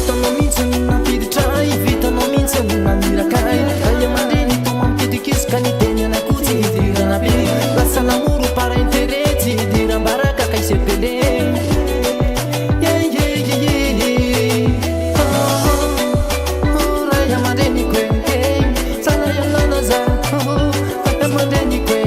vitanao mihitsy nampiditray vitanao mihitsy namirakay ay aman-dreny to mampidikisaka ny teny anakotsy idiranabe lasa namoro para interety idiram-baraka kaisepele ray aman-dreny koe sana ialana za aman-dreny koe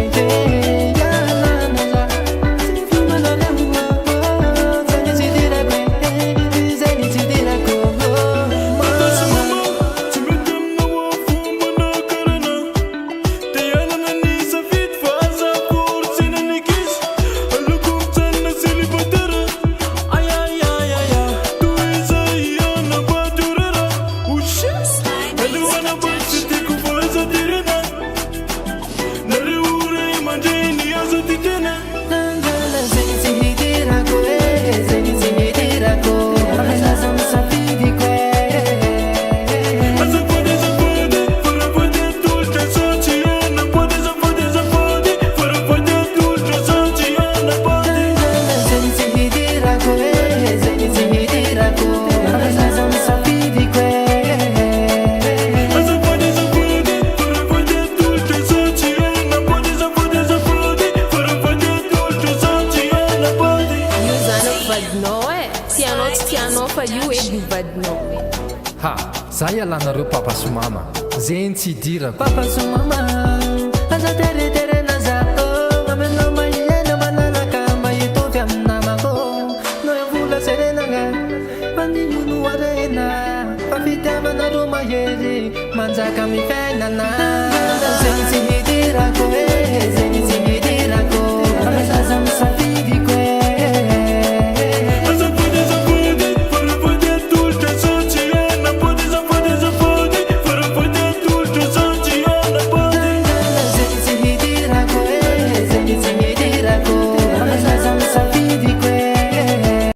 ha za ialanareo papa so mama zeny tsy idira papa so mama aza tereterena za amenao mahiena mananaka mahitovy aminamako no vola serenagna maninono arena fa fitiavanareo mahery manjaka mifainana